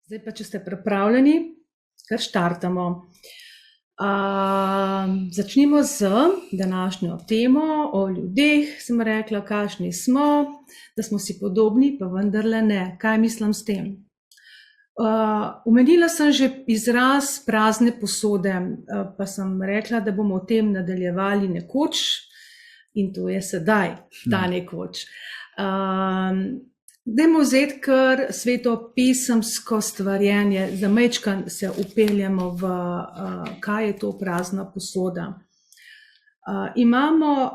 Zdaj pa, če ste pripravljeni, kar štartamo. Začnimo z današnjo temo o ljudeh. Sem rekla, kakšni smo, da smo si podobni, pa vendarle ne. Kaj mislim s tem? Omenila sem že izraz prazne posode, pa sem rekla, da bomo o tem nadaljevali nekoč, in to je sedaj, ta nekoč. Dajmo vzeti kar svetopisemsko stvarjenje, za majčkan se upeljemo v, kaj je to prazna posoda. Imamo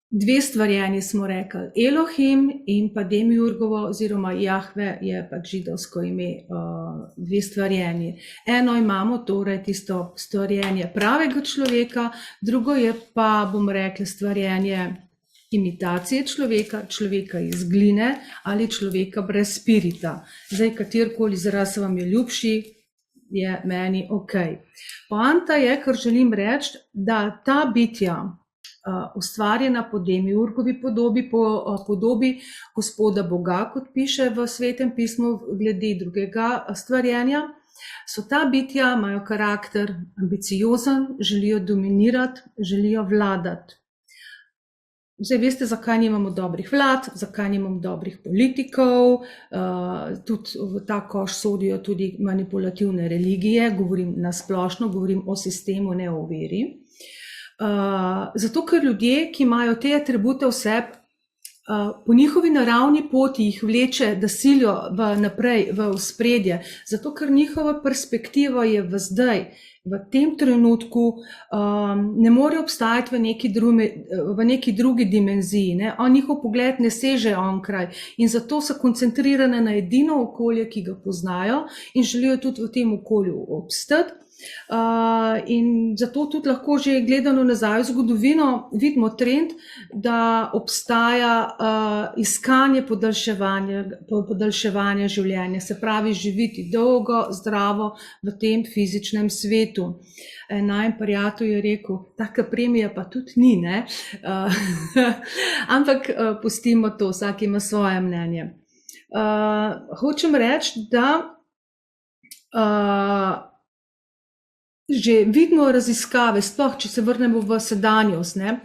dve stvarjenji, smo rekli, Elohim in pa Demiurgovo, oziroma Jahve je pač židovsko ime, dve stvarjenji. Eno imamo torej tisto stvarjenje pravega človeka, drugo je pa, bom rekla, stvarjenje imitacije človeka, človeka iz gline ali človeka brez spirita. Zdaj, katerikoli izraz vam je ljubši, je meni ok. Poanta je, kar želim reči, da ta bitja, ustvarjena po Demiurgovi podobi, po podobi Gospoda Boga, kot piše v Svetem pismu glede drugega stvarjenja, so ta bitja, imajo karakter ambiciozen, želijo dominirati, želijo vladati. Zdaj veste, zakaj nimamo dobrih vlad, zakaj nimamo dobrih politikov, tudi v ta koš sodijo tudi manipulativne religije, govorim na splošno, govorim o sistemu, ne o veri. Zato, ker ljudje, ki imajo te atribute v sebi, po njihovi naravni poti jih vleče, da silijo naprej, v ospredje, zato, ker njihova perspektiva je v zdaj, v tem trenutku, ne more obstajati v neki drugi dimenziji, ne? Njihov pogled ne seže onkraj in zato so koncentrirane na edino okolje, ki ga poznajo in želijo tudi v tem okolju obstati. In zato tudi lahko že gledano nazaj v zgodovino vidimo trend, da obstaja iskanje podaljševanja življenja, se pravi živeti dolgo, zdravo v tem fizičnem svetu. Najin prijatelj je rekel, taka premija pa tudi ni, ne? Ampak pustimo to, vsak ima svoje mnenje. Hočem reči, da že vidimo raziskave, sploh če se vrnemo v sedanjost, ne,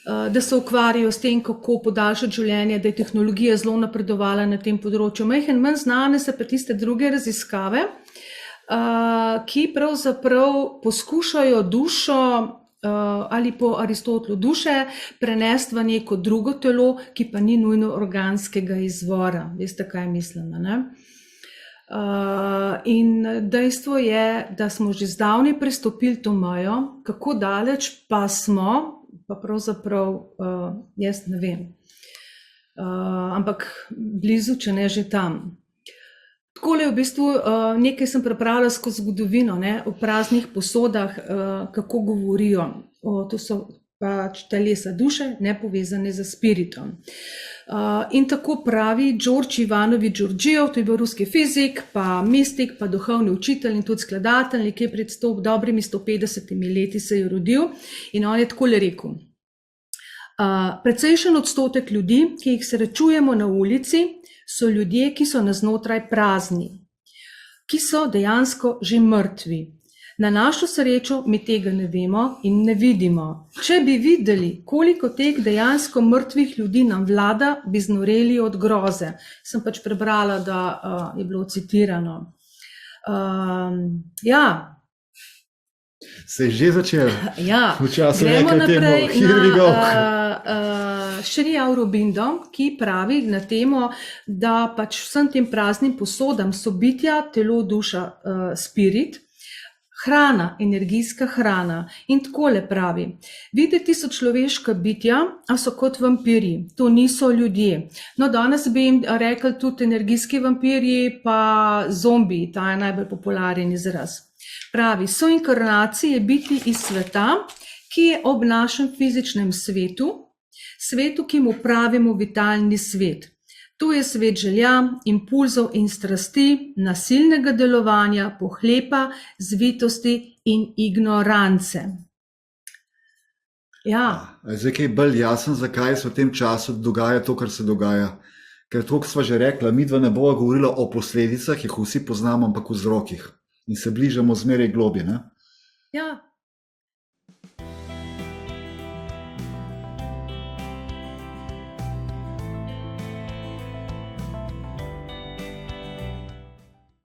da se ukvarjajo s tem, kako podaljšati življenje, da je tehnologija zelo napredovala na tem področju. Manj znane so pa tiste druge raziskave, ki pravzaprav poskušajo dušo ali po Aristotelu duše prenesti v neko drugo telo, ki pa ni nujno organskega izvora. Veste, kaj mislim, ne? In dejstvo je, da smo že zdavnaj prestopili to mejo, kako daleč pa smo, pa pravzaprav jaz ne vem, ampak blizu, če ne že tam. Takole v bistvu nekaj sem prepravila skozi zgodovino, ne, o praznih posodah, kako govorijo, to so pač telesa duše, nepovezane z spiritom. In tako pravi George Ivanovič Georgijev, to je bil ruski fizik, pa mistik, pa duhovni učitelj in tudi skladatelj, nekje pred dobrimi 150 leti se je rodil in on je takole rekel. Precejšen odstotek ljudi, ki jih srečujemo na ulici, so ljudje, ki so naznotraj prazni, ki so dejansko že mrtvi. Na našo srečo mi tega ne vemo in ne vidimo. Če bi videli, koliko teh dejansko mrtvih ljudi nam vlada, bi znoreli od groze. Sem pač prebrala, da je bilo citirano. Ja. Se je že začelo? Ja. Gremo naprej na Sri Aurobindo, ki pravi na temo, da pač vsem tem praznim posodam so bitja, telo, duša, spirit, hrana, energijska hrana. In takole pravi, videti so človeška bitja, a so kot vampirji, to niso ljudje. No, danes bi jim rekli tudi energijski vampirji, pa zombiji, ta je najbolj popularen izraz. Pravi, so inkarnacije biti iz sveta, ki je ob našem fizičnem svetu, svetu, ki mu pravimo vitalni svet. To je svet želja, impulzov in strasti, nasilnega delovanja, pohlepa, zvitosti in ignorance. Ja. Zdaj, kaj je bolj jasen, zakaj se v tem času dogaja to, kar se dogaja? Ker to, kot sva že rekla, midva ne bova govorila o posledicah, jih vsi poznamo, ampak o vzrokih. In se bližamo zmeraj globje, ne? Ja,